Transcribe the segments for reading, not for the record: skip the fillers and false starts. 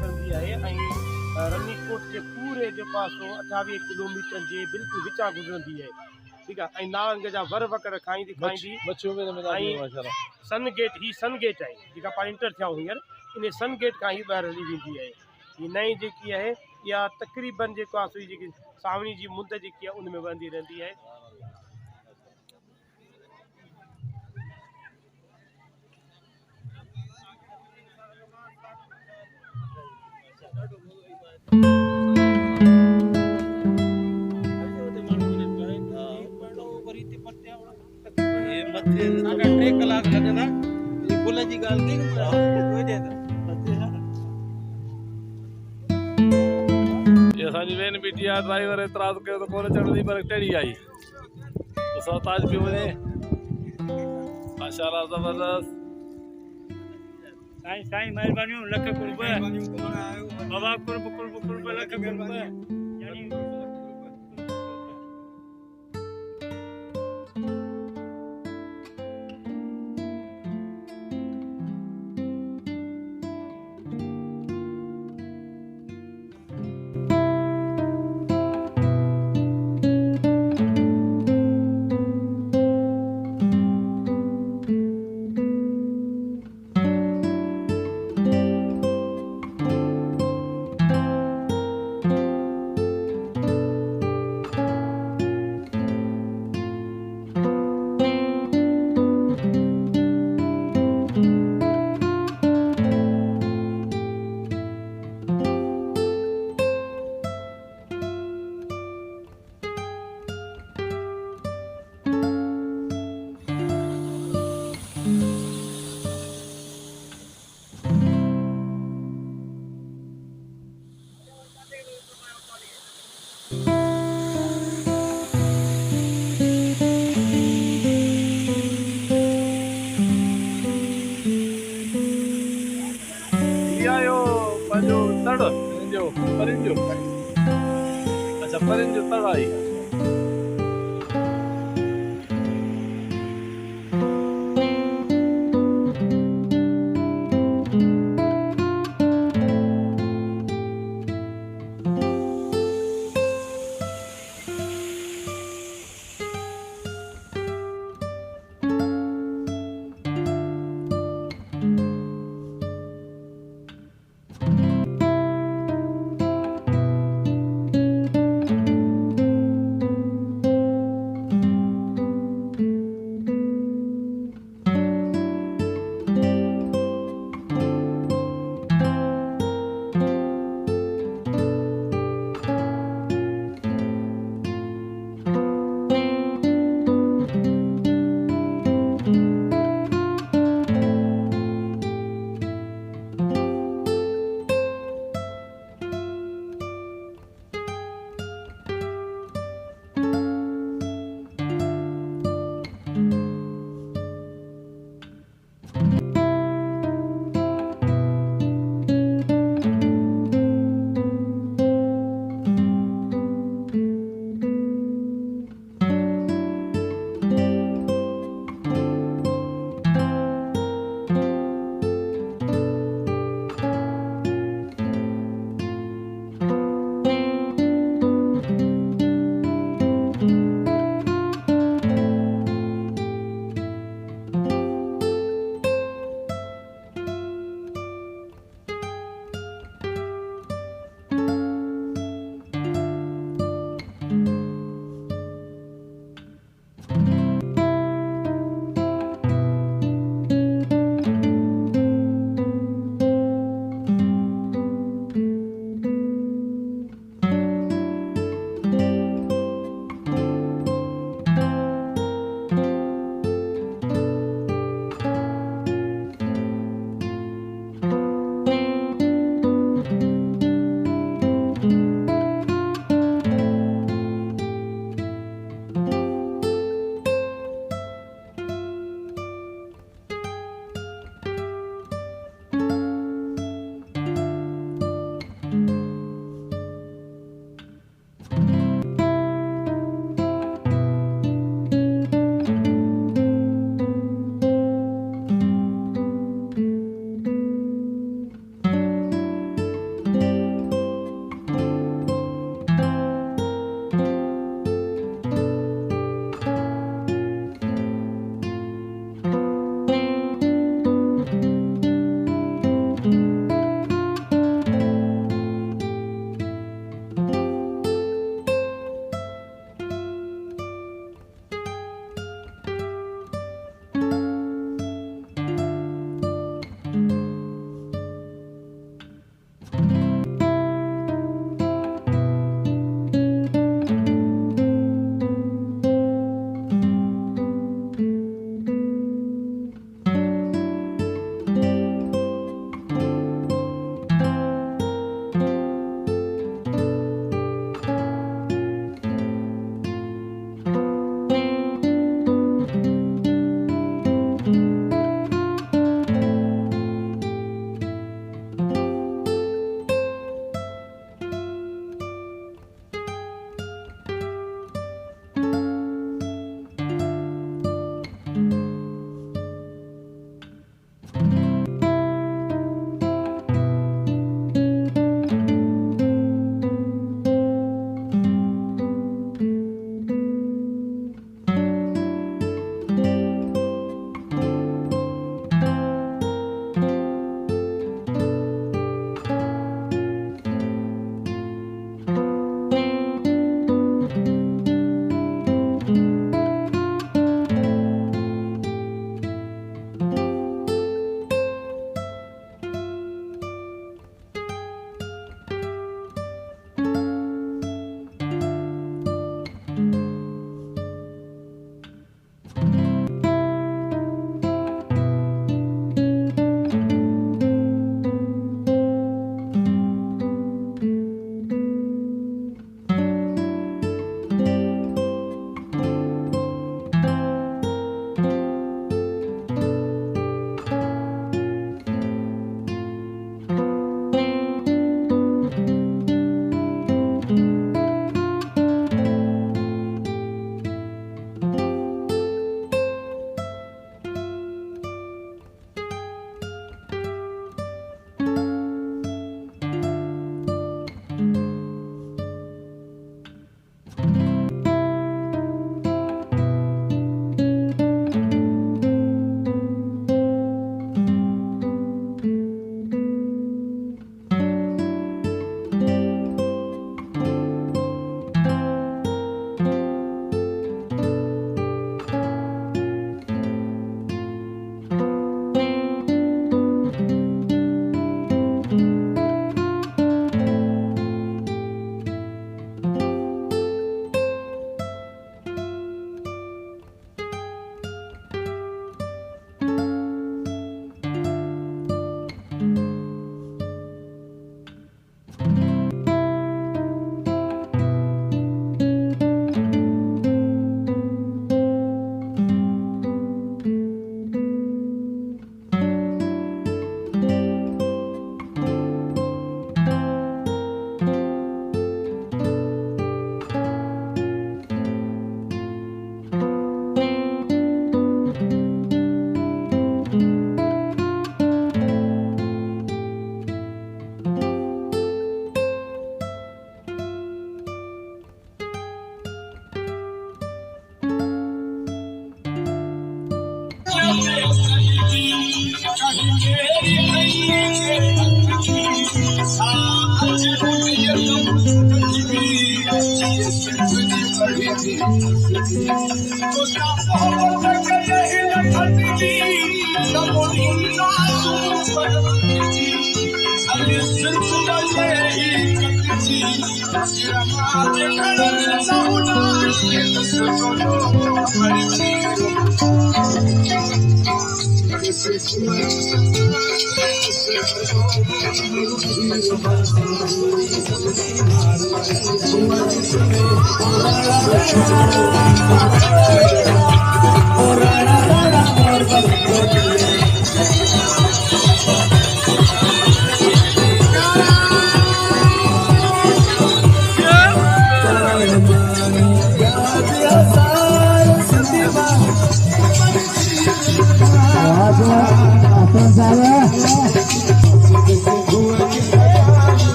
पवंदी आहे ऐं रनीकोट जे पूरे जेको आहे सो 28 किलोमीटर जे बिल्कुलु विचां गुज़रंदी आहे। ठीकु आहे। ऐं नारंग जा वर वकर खाईंदी ऐं सन गेट आहे जेका पाण इंटर थिया हींअर, इन सन गेट खां ई ॿाहिरि हली वेंदी आहे। हीअ नई जेकी आहे इहा तक़रीबन जेको आहे सो जेकी सावणी जी मुंद जेकी आहे उन में वहंदी रहंदी आहे। टे कलाक लगंदा पुल जी ॻाल्हि कई असांजी वेन बीठी आहे, ड्राइवर एतिराज़ कयो त कोन चढ़ंदी पर टेड़ी आई तो सरताज पियो वञे। माशाल्लाह ज़बरदस्त। साईं महिरबानियूं लख कुर्ब बाबा कुर्ब लख कुर्ब। अच्छा परिन जो तड़ आई।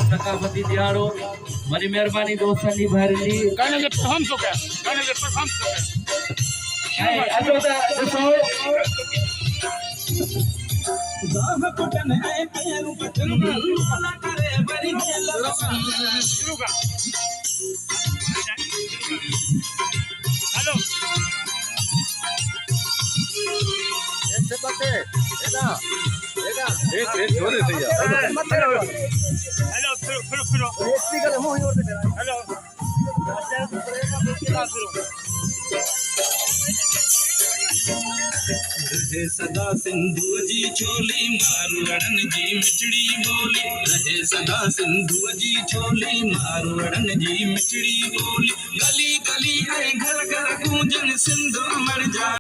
सकाफती दिहाड़ो मरी मेहरबानी दोस्तनि भरली गाने के परफॉर्म तो क्या गाने के परफॉर्म तो क्या अजो दा ॾिसो शुरू का हेलो ऐसे बते एदा एक छोरे से यार हेलो फिरो स्पीकर मुंह ही और दे हेलो रहे सदा सिंधु जी छोली मारवाड़न जी मिठड़ी बोली रहे सदा सिंधु जी छोली मारवाड़न जी मिठड़ी बोली गली गली है घर घर गूंजन सिंधु मर जा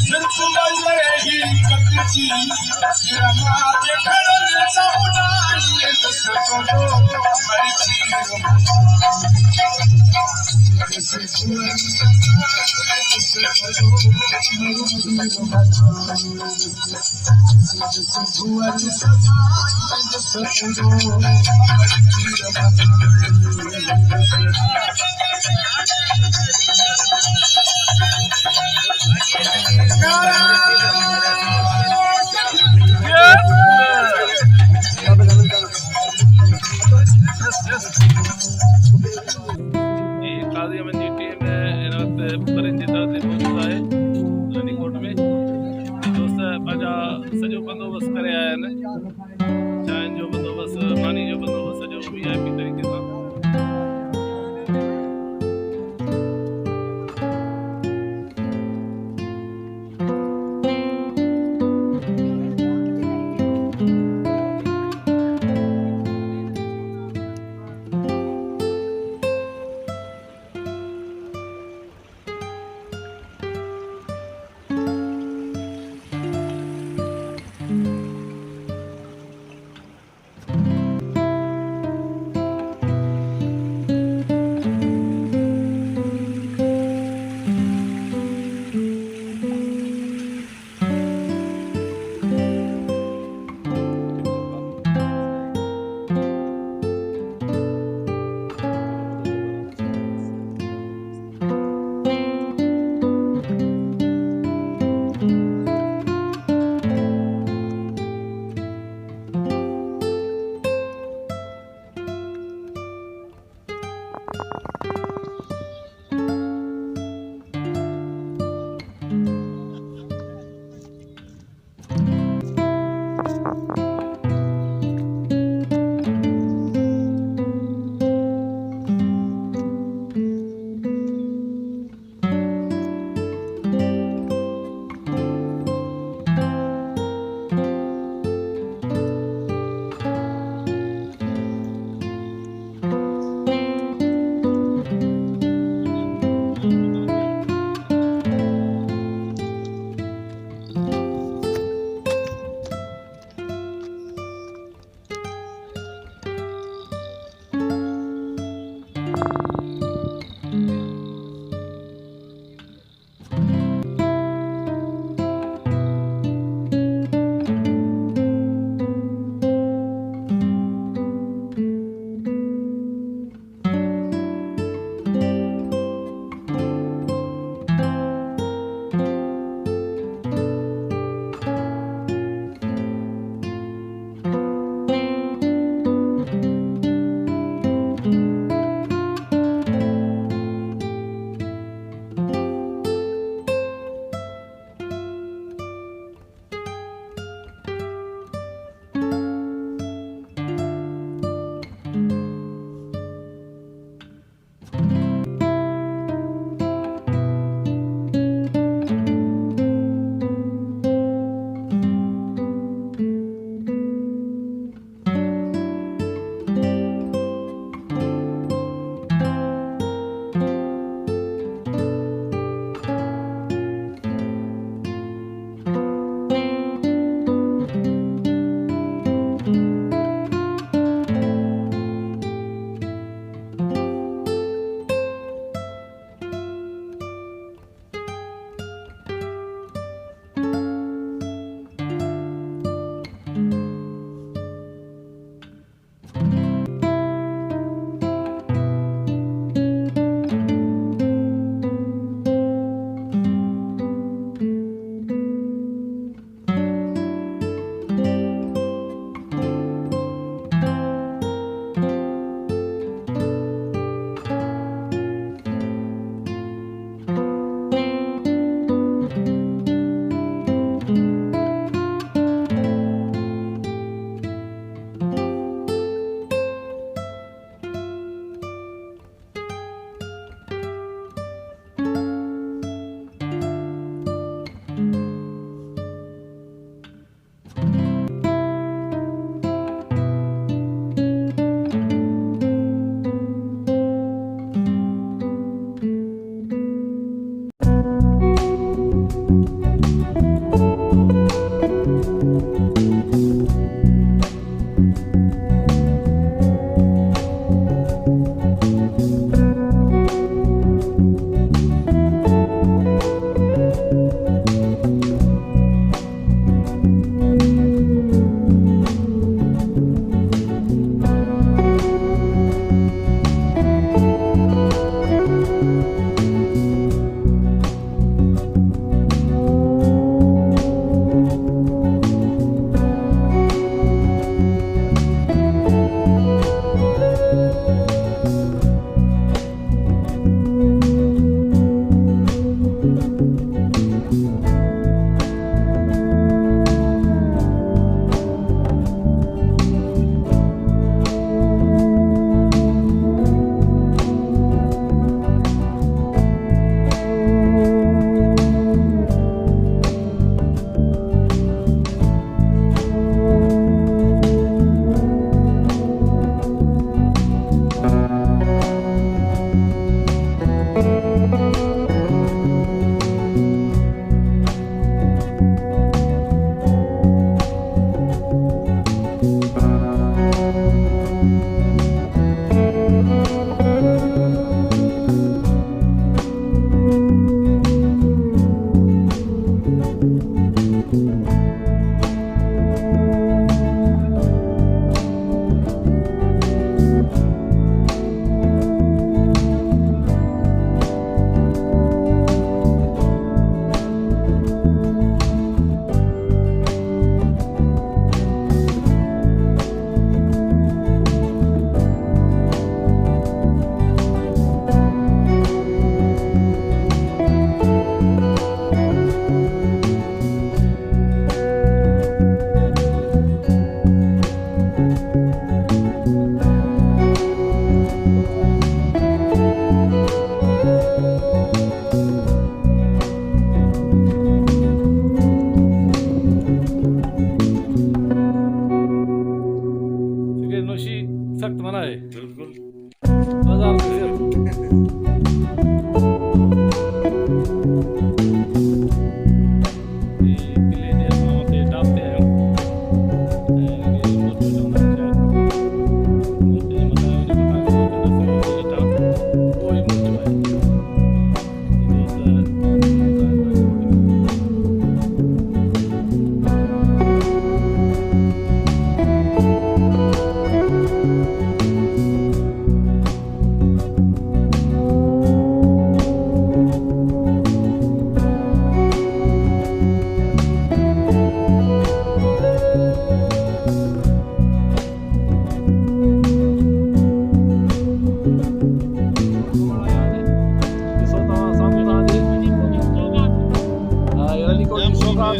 सिर्फ काज़ी अमन जी टीम इन वक्त परिंदे दर ते मौजूद है रानीकोट में। दोस्त पंहिंजा सॼो बंदोबस्त करे आया आहिनि। चांहि जो बंदोबस्त, पानी जो बंदोबस्त सॼो VIP तरीक़े सां।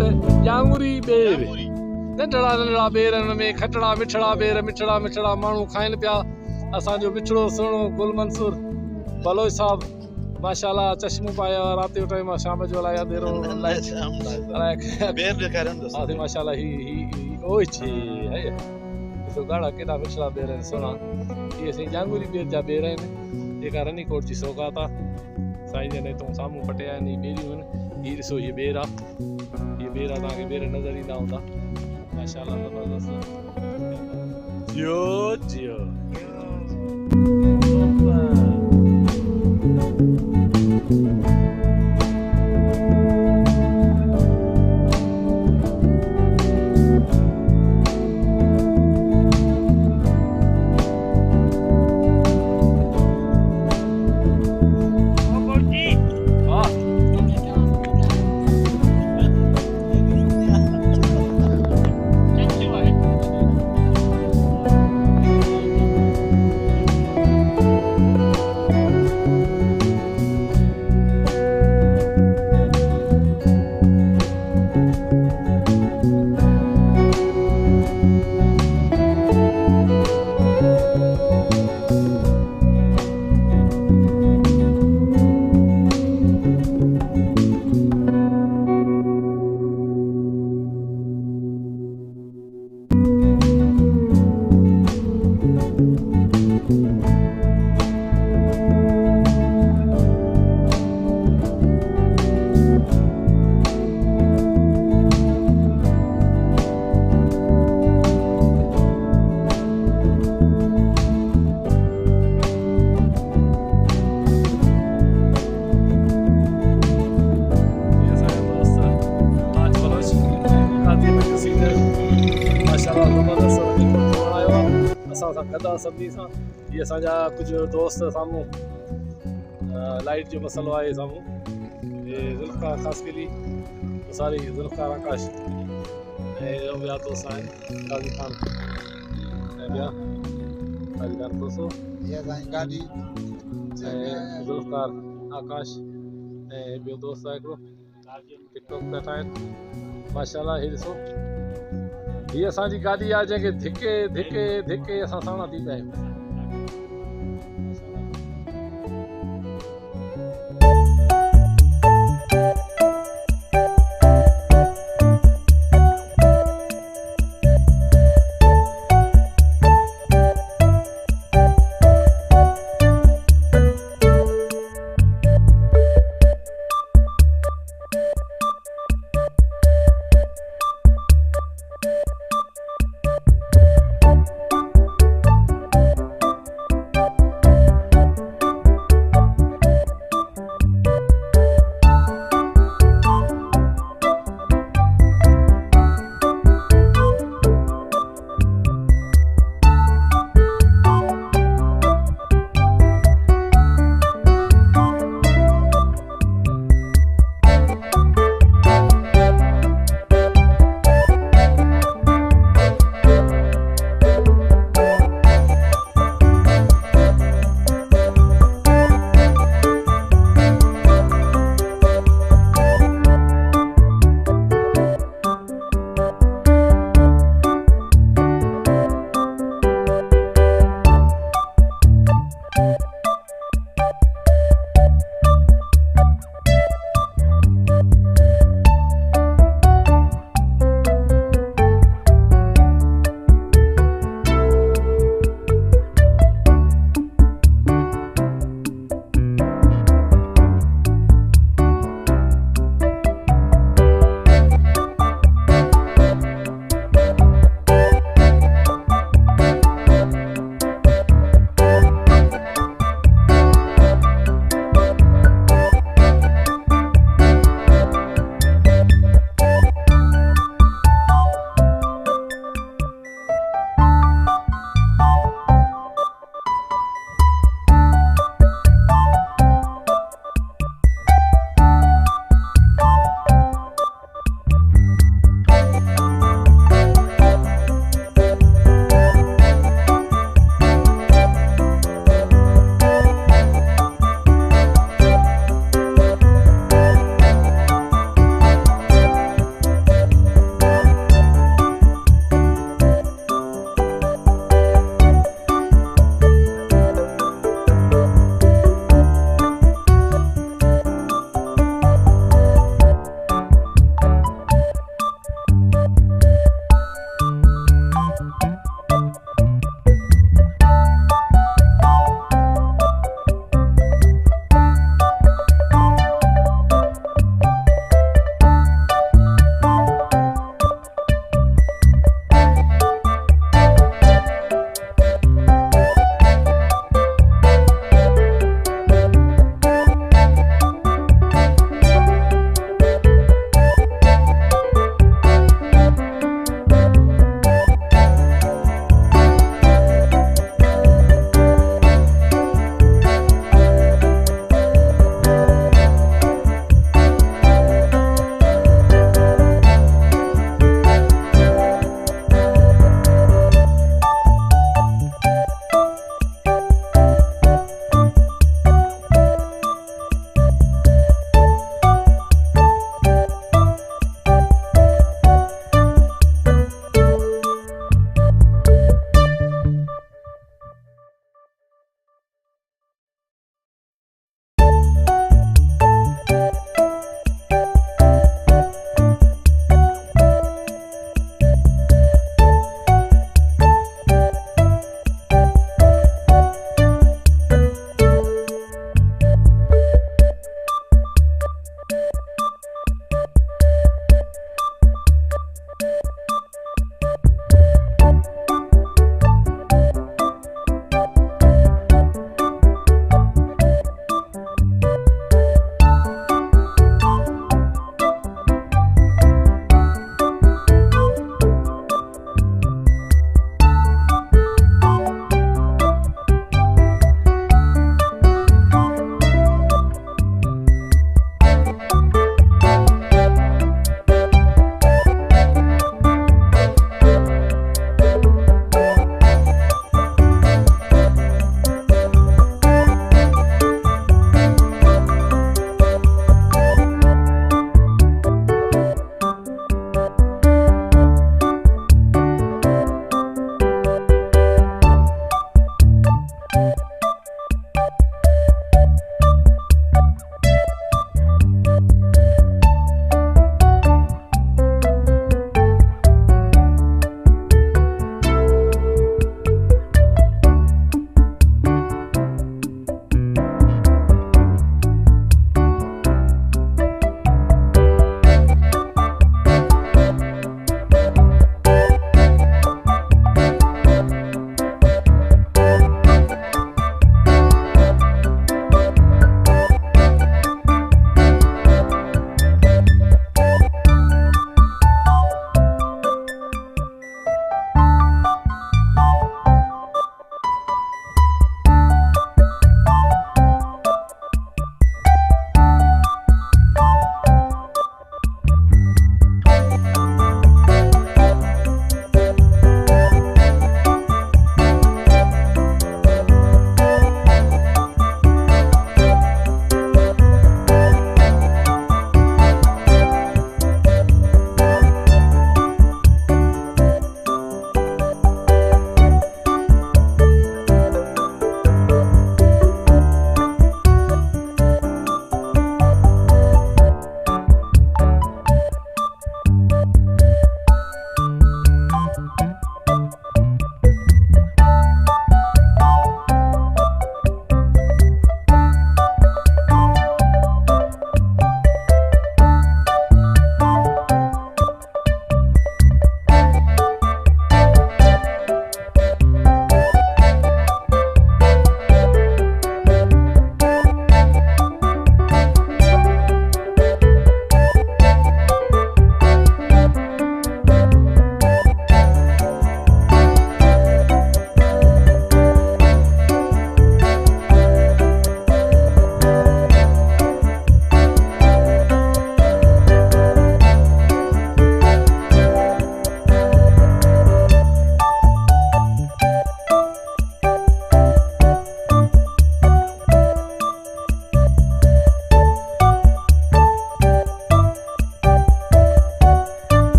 जांगुरी बेर नंढड़ा नंढड़ा बेर में खटड़ा मिठड़ा बेर मिठड़ा मिठड़ा माण्हू खाइनि पिया असांजो मिठड़ो सुहिणो गुल मंसूर बलोच साहब माशाल्लाह चश्मो पाया रात जो टाइम शाम जो लाया देरो बेर ॾेखारियो हाँ माशाल्लाह ही ओए छे है तो गाड़ा केड़ा मिठड़ा बेर आहिनि सुहिणा ये साईं जांगुरी बेर जा बेर आहिनि जेका रनीकोट जी सौगात आहे साईं जन हितां साम्हूं पटिया आहिनि बेरियूं आहिनि हीअ ॾिसो हीअ बेर आहे तव्हांखे बेर नज़र ईंदा हूंदा माशाल्लाह ज़बरदस्त जियो जियो गदा सब्जी सां ये असांजा कुछ दोस्त सामूं लाइट जो मसलो आहे सामूं ये ज़ुल्फ़कार ख़ासकली सारी ज़ुल्फ़कार आकाश ऐं ॿिया दोस्त आहिनि काज़ी खान ऐं ॿिया काज़ी खान दोस्तो गाॾी ऐं ज़ुल्फ़कार आकाश ऐं ॿियो दोस्त आहे हिकिड़ो टिकटॉक पिया ठाहिनि माशाल्लाह हीअ ॾिसो हीअ असांजी गाॾी आहे जंहिंखे धिके धिके धिके असां साणा थी पिया आहियूं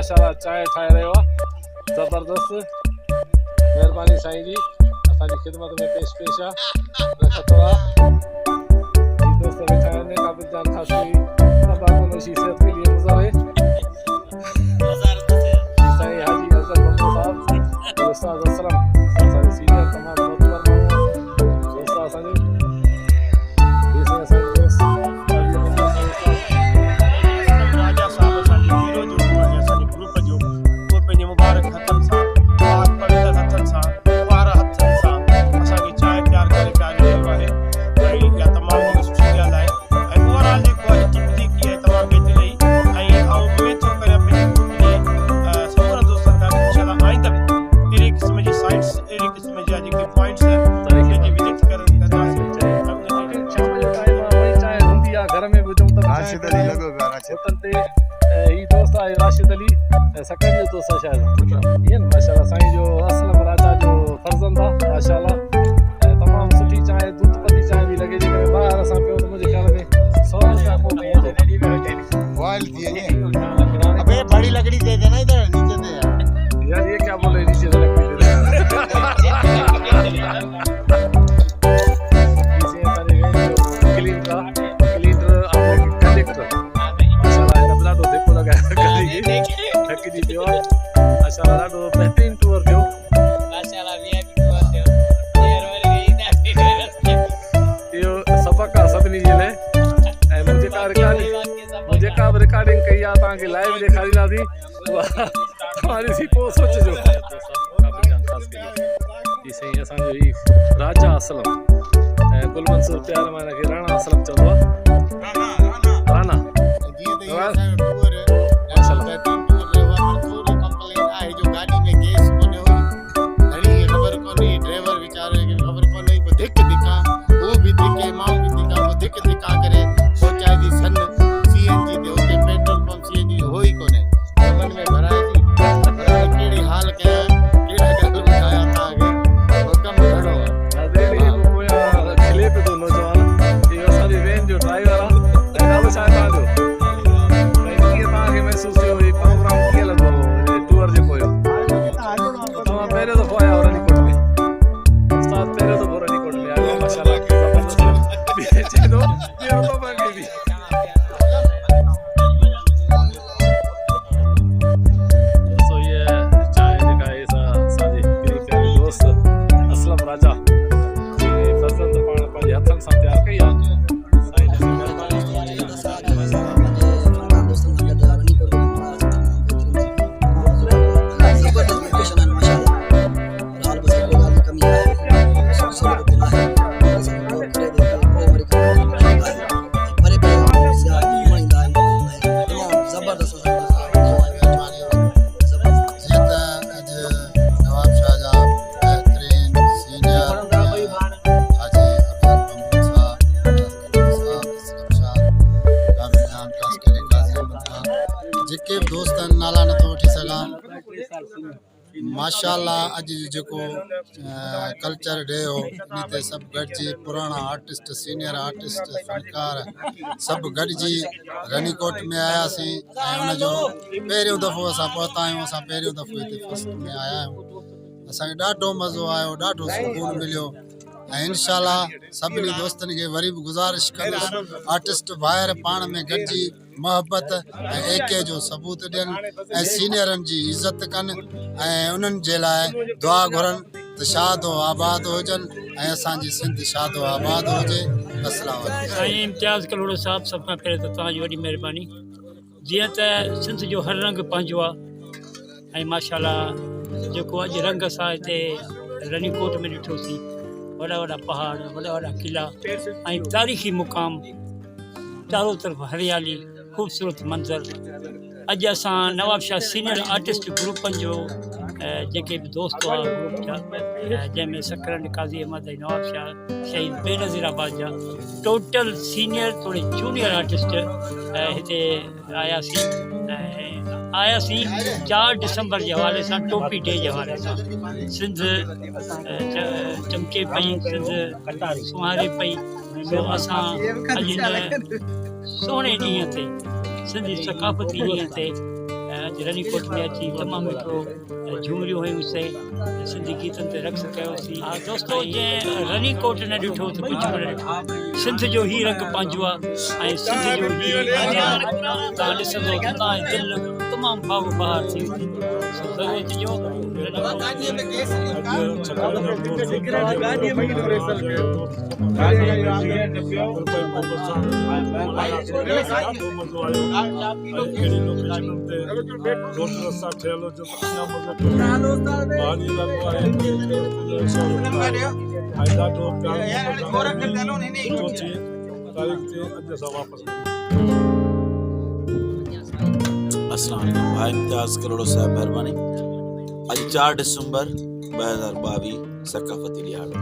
माशाल्लाह चांहि ठाहे रहियो आहे ज़बरदस्त महिरबानी साईं जी असांजी ख़िदमत में पेश आहे रखत आहे दोस्त वेठा आहिनि काबिल जान खासी तंबाकू नोशी सेहत के लिए मुज़ावे साईं हाजी अज़र बंगो साहब उस्ताद असलम असांजे सीनियर तमामु मोतबर माण्हू दोस्त असांजो राजा साहब असांजे हीरो जो असांजे ग्रुप जो उहो पंहिंजे मुबारक हथनि सां पढ़ियल हथनि सां वार हथनि सां असांखे चांहि तयारु करे पियारे रहियो आहे ऐं इहा तमामु सुठी ॻाल्हि आहे ऐं ओवरऑल जेको आहे तब्दीली की आहे तमामु बहितरी ऐं उमेद थो करियां पंहिंजे समूरा दोस्तनि खां इंशाअल्लाह आइंदा बि अहिड़े क़िस्म जी साइट्स अहिड़े क़िस्म जा जेके पॉइंट्स आहिनि जी विज़िट कंदासीं घर में बुझूं त राशिद अली लॻो पियो होटल ते ही दोस्त आहे राशिद अली सकन जो दोस्त आहे शायद ईअं माशाल्लाह साईं जो असलम राजा जो फर्ज़ंद आहे माशाल्लाह तमामु सुठी चांहि दूध पती चांहि बि लॻे जेकॾहिं ॿाहिरि असां पियो त मुंहिंजे ख्याल में 100 रुपया पोइ बॉइल थी वञे अबे बड़ी लकड़ी दे देना इधर नीचे दे यार ये क्या बोले नीचे से लकड़ी दे माशाल्लाह ॾाढो बहितरीन टूर थियो माशाल्लाह वीआईपी टूर थियो इहो सबक़ आहे सभिनी जे लाइ ऐं जेका बि रिकॉर्डिंग कई आहे तव्हांखे लाइव ॾेखारींदासीं तव्हां ॾिसी पोइ सोचिजो साईं असांजो ही राजा असलम ऐं गुल मंसूर प्यार मां हिनखे राणा असलम चवंदो आहे राणा माशाल्लाह अज जो कल्चर डे हो इन ते सब गॾिजी पुराना आर्टिस्ट सीनियर आर्टिस्ट फनकार सब गॾिजी रनीकोट में आयासीं ऐं उनजो पहिरियों दफ़ो असां पहुता आहियूं असां पहिरियों दफ़ो हिते फर्स्ट में आया आहियूं असांखे ॾाढो मज़ो आयो ॾाढो सुकून मिलियो ऐं इंशाअल्लाह सभिनी दोस्तनि खे वरी बि गुज़ारिश कंदुसि आर्टिस्ट ॿाहिरि पाण में गॾिजी मोहब्बत ऐं एके जो सबूत ॾियनि ऐं सीनियरनि जी इज़त कनि ऐं उन्हनि जे लाइ दुआ घुरनि त शादो आबाद हुजनि ऐं असांजी सिंध शादो आबाद हुजे। अस्सलाम वालेकुम। साईं इम्तियाज़ कलोड़ो साहब सभ खां पहिरियों त तव्हांजी वॾी महिरबानी जीअं त सिंध जो हर रंग पंहिंजो आहे ऐं माशाल्लाह जेको अॼु रंग असां हिते रनीकोट में ॾिठोसीं वॾा वॾा पहाड़ वॾा वॾा किला ऐं तारीख़ी मुक़ाम चारों तरफ़ हरियाली ख़ूबसूरत मंज़र अॼु असां नवाबशाह सीनियर आर्टिस्ट ग्रुपनि जो जेके बि दोस्त हुआ ग्रुप जा जंहिंमें सकरन काज़ी अहमद ऐं नवाबशाह शहीद बेनज़ीराबाद जा टोटल सीनियर थोरे जूनियर आर्टिस्ट हिते आयासीं 4 डिसंबर जे हवाले सां टोपी डे जे हवाले सां सिंध चमके पई सिंध सुहारे पई सो असां अॼु सुहिणे ॾींहं ते सिंधी सकाफ़ती ॾींहं ते अॼु रनीकोट में अची तमामु मिठो झूमरियूं हुयूंसीं सिंधी गीतनि ते रक़्स कयोसीं। दोस्तो जंहिं रनीकोट न ॾिठो त कुझु बि न ॾिठो। सिंध जो ई रंग पंहिंजो आहे ऐं सिंध जो ई तव्हां ॾिसंदो त तव्हांजो दिलि तमामु भाव बहार थी वेंदी। अस्सलाम वालेकुम भाई इम्तियाज़ करोड़ो साहब महिरबानी। अॼु 4 डिसंबर 2022 सकाफ़ती ॾियारो।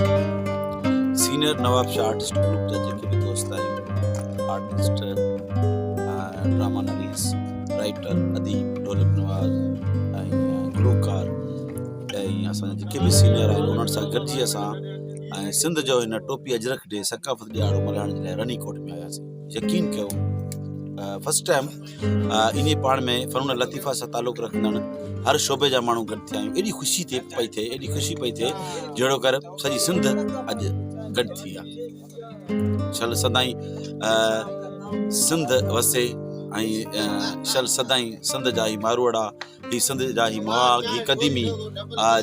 Senior Nawab Shah artist group जा जेके बि दोस्त आहियूं, आर्टिस्ट, ड्रामा नवीस, राइटर, अदीब, ढोलक नवाज़ ऐं गुलकार ऐं असांजा जेके बि सीनियर आहिनि उन्हनि सां गॾिजी असां ऐं सिंध जो हिन टोपी अजरक डे सकाफ़ती ॾियारो मल्हाइण जे लाइ रनीकोट में आयासीं। यकीन कयो फर्स्ट टाइम इन पाण में फ़नून लतीफ़ा सां तालुक़ु रखंदड़ हर शोबे जा माण्हू गॾु थिया आहियूं। एॾी ख़ुशी पई थिए, एॾी ख़ुशी पई थिए जहिड़ो कर सॼी सिंध अॼु गॾु थी आहे। शल सदाईं सिंध वसे ऐं शल सदाईं सिंध जा ई मारवाड़ा, ही सिंध जा ई मवाग, ही क़दीमी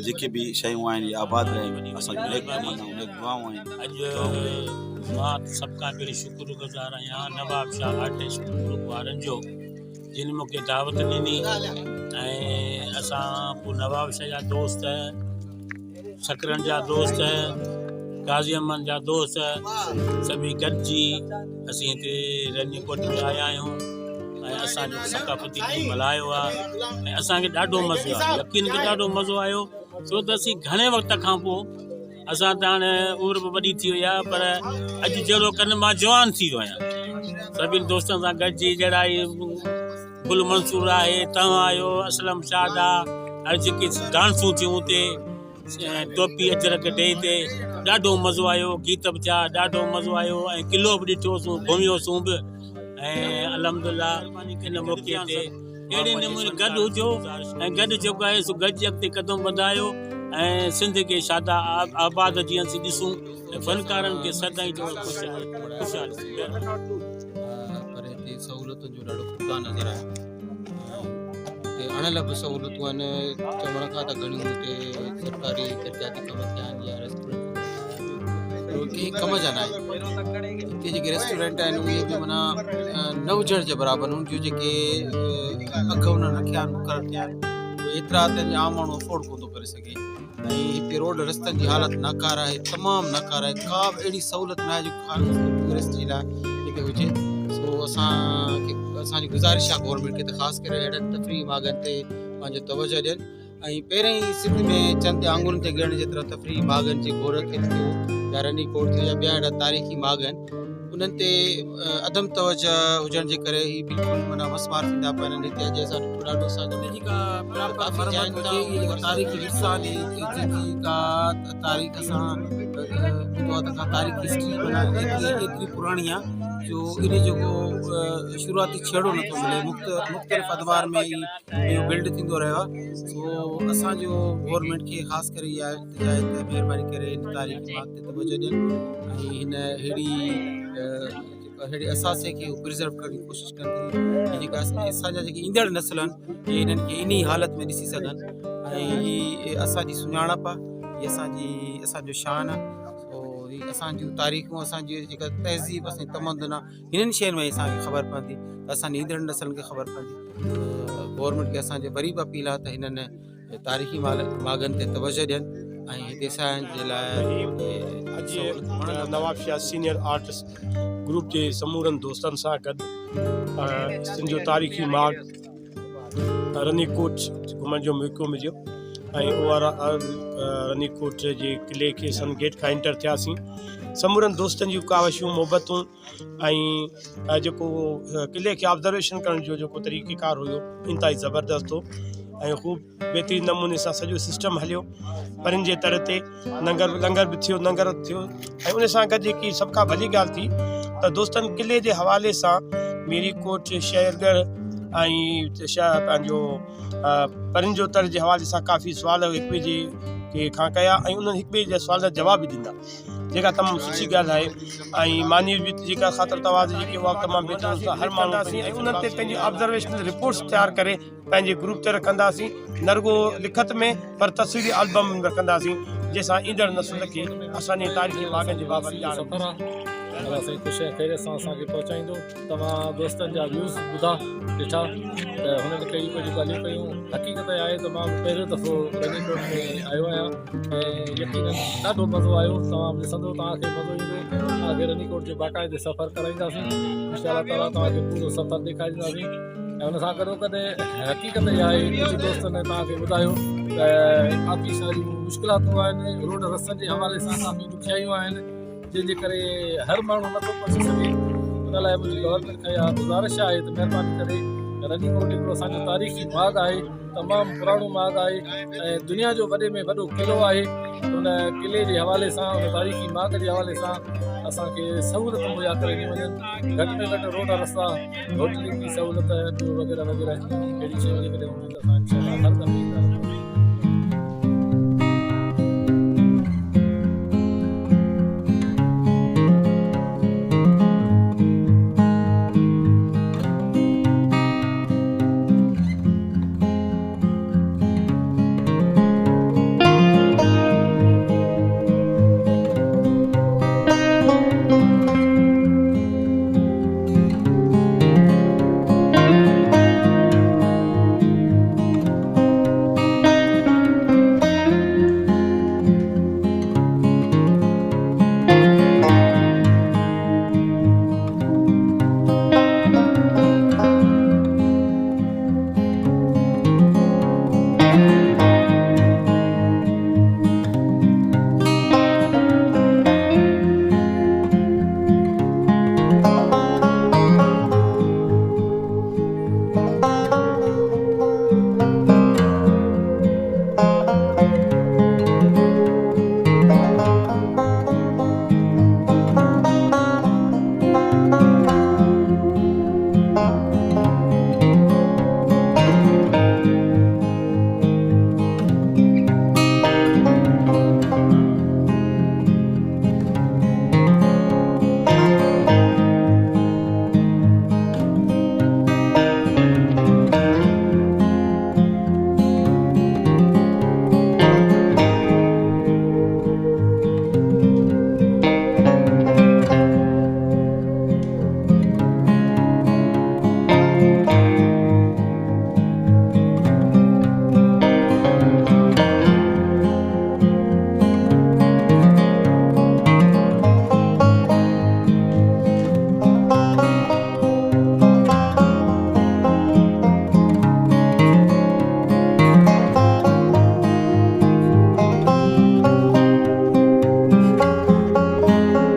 जेके बि शयूं आहिनि आबाद रहियूं। असांजो नेक दुआऊं आहिनि। मां सभु खां पहिरीं शुक्रगुज़ार आहियां नवाब शाह आर्टिस्ट ग्रुप वारनि जो जिन मूंखे दावत ॾिनी ऐं असां पोइ नवाब शाह जा दोस्त, सकरनि जा दोस्त, गाज़ी अमन जा दोस्त सभई गॾिजी असीं हिते रनीकोट में आया आहियूं ऐं असांजो सकाफ़ती ॾींहुं मल्हायो आहे ऐं असांखे ॾाढो मज़ो आयो। यकीन के ॾाढो मज़ो आयो छो त असीं घणे वक़्त खां पोइ असां त हाणे उमिरि बि वॾी थी वई आहे पर अॼु जहिड़ो कनि मां जवान थी वियो आहियां। सभिनी दोस्तनि सां गॾिजी जहिड़ा गुल मंसूर आहे, तव्हां आहियो, असलम शाद आहे, जेके डांसूं थियूं हुते टोपी अजरक डे ते ॾाढो मज़ो आयो। गीत बि थिया, ॾाढो मज़ो आयो ऐं किलो बि ॾिठोसीं, घुमियोसीं बि ऐं अल्हम्दुलिल्लाह इन मौक़े ते अहिड़े नमूने गॾु हुजो ऐं गॾु जेको आहे सो गॾिजी अॻिते कदम वधायो ऐं सिंध खे शादा आबाद जीअं असीं ॾिसूं ऐं फनकारनि खे सदाईं जो ख़ुशहाली पर हिते सहूलियतुनि जो ॾाढो खुदा नज़र आयो। हिते अणियल बि सहूलियतूं आहिनि चवण खां त घणियूं हिते सरकारी दर्जाती कम थिया आहिनि या रेस्टोरेंट कंहिं कम जा न आहिनि। हिते जेके रेस्टोरेंट आहिनि उहे बि माना न हुजण जे बराबरि उन्हनि जूं जेके अघ उन्हनि रखिया आहिनि मुक़ररु थिया आहिनि उहे एतिरा त आम माण्हू अफोर्ड कोन थो करे सघे। ऐं हिते रोड रस्तनि जी हालत नाकार आहे, तमामु नाकार आहे। का बि अहिड़ी सहूलियत न आहे जो टूरिस्ट जे लाइ हिते हुजे। सो असांजी गुज़ारिश आहे गवर्नमेंट खे त ख़ासि करे अहिड़नि तफ़री मागनि ते पंहिंजो तवजो ॾियनि ऐं पहिरियों ई सिंध में चंद आंगुरनि ते ॻणण जेतिरा तफ़री मागनि जी गोरखियत थियो या रनीकोट थियो या ॿिया अहिड़ा तारीख़ी माग आहिनि उन्हनि ते अदम तवजो हुजण जे करे ही बिल्कुलु माना मसमार थींदा पिया आहिनि। हिते अॼु असां ॾिठो ॾाढो तारीख़ी विरसा जेकी का तारीख़ असां तारीख़ हिस्ट्री माना एतिरी पुराणी आहे जो इन जेको शुरूआती छेड़ो नथो मिले। मुख़्तलिफ़ अदवार में इहो बिल्ड थींदो रहियो आहे। सो असांजो गवर्नमेंट खे ख़ासि करे इहा हिदायत महिरबानी करे हिन तारीख़ी बात ते तवजो ॾियनि ऐं हिन अहिड़े असासे खे प्रिज़र्व करण जी कोशिशि कंदी ऐं जेका असांजा जेके ईंदड़ नस्ल आहिनि इहे हिननि खे इन ई हालत में ॾिसी सघनि ऐं हीअ असांजी सुञाणप आहे, हीअ असांजो शान आहे। सो हीअ असांजूं तारीख़ूं, असांजी जेका तहज़ीब, असांजी तमदन आहे, हिननि शयुनि में असांखे ख़बर पवंदी त असांजी ईंदड़ नस्लनि खे ख़बर पवंदी। गवर्नमेंट खे असांजे वरी बि अपील आहे त हिननि तारीख़ी मागनि ते तवजो ॾियनि ऐं हिते असांजे जे लाइ Nawab Shah senior artist group जे समूरनि दोस्तनि सां गॾु सिंध जो तारीख़ी माग रनीकोट घुमण जो मौक़ो मिलियो ऐं उहा रनीकोट जे किले खे सन गेट खां एंटर थियासीं। समूरनि दोस्तनि जूं कावशूं मोहबतूं ऐं जेको किले खे ऑब्ज़र्वेशन करण जो जेको तरीक़ेकार हुयो इंतिहाई ज़बरदस्त हो ऐं ख़ूब बहितरीन नमूने सां सॼो सिस्टम हलियो। परियुनि जे तर ते लंगर बि थियो ऐं उन सां गॾु जेकी सभ खां वॾी ॻाल्हि थी त दोस्तनि किले जे हवाले सां मेरीकोट, शेरगढ़ ऐं पंहिंजो परियुनि जो तर जे हवाले सां काफ़ी सुवाल हिक ॿिए जे के खां कया ऐं उन्हनि हिक ॿिए जा सुवाल जा जवाब बि ॾींदा, जेका तमामु सुठी ॻाल्हि आहे। ऐं मानी बि जेका ख़ातिर तवाज़ जेके उहा तमामु बहितरीनु हर मानंदासीं ऐं उन्हनि ते पंहिंजी ऑब्ज़र्वेशनल रिपोर्ट्स तयारु करे पंहिंजे ग्रुप ते रखंदासीं, न रुगो लिखत में पर तस्वीरी एल्बम रखंदासीं, जंहिंसां ईंदड़ नसुल खे असांजे तारीख़ी वाक़नि जे बाबति ॼाण अलाह साईं ख़ुशि ऐं ख़ैरियत सां असांखे पहुचाईंदो। तव्हां दोस्तनि जा व्यूज़ ॿुधा ॾिठा त हुननि कई कुझु ॻाल्हियूं कयूं। हक़ीक़त आहे त मां पहिरियों दफ़ो रनीकोट में आयो आहियां ऐं यकीनन ॾाढो मज़ो आयो। तव्हां ॾिसंदो तव्हांखे मज़ो ईंदो। तव्हांखे रनीकोट जो बाक़ाइदे सफ़र कराईंदासीं, इंशाअल्लाह ताला तव्हांखे पूरो सफ़र ॾेखारींदासीं। ऐं हुन सां गॾो गॾु हक़ीक़त इहा आहे, कुझु दोस्तनि तव्हांखे ॿुधायो त काफ़ी सारियूं मुश्किलातूं आहिनि, रोड रस्तनि जे हवाले सां काफ़ी ॾुखियायूं आहिनि, जंहिंजे करे हर माण्हू नथो पहुची सघे। हुन लाइ मुंहिंजी गवर्नमेंट खां इहा गुज़ारिश आहे त महिरबानी करे रनीकोट हिकिड़ो असांजो तारीख़ी बाग़ आहे, तमामु पुराणो बाग़ आहे ऐं दुनिया जो वॾे में वॾो क़िलो आहे। उन क़िले जे हवाले सां, उन तारीख़ी बाग़ जे हवाले सां असांखे सहूलियत मुहैया करे ॾिनियूं वञनि। घटि में घटि रोड रस्ता, होटलिंग जी सहूलियत वग़ैरह वग़ैरह अहिड़ी शयूं जेकॾहिं हूंदियूं त असां हर दफ़े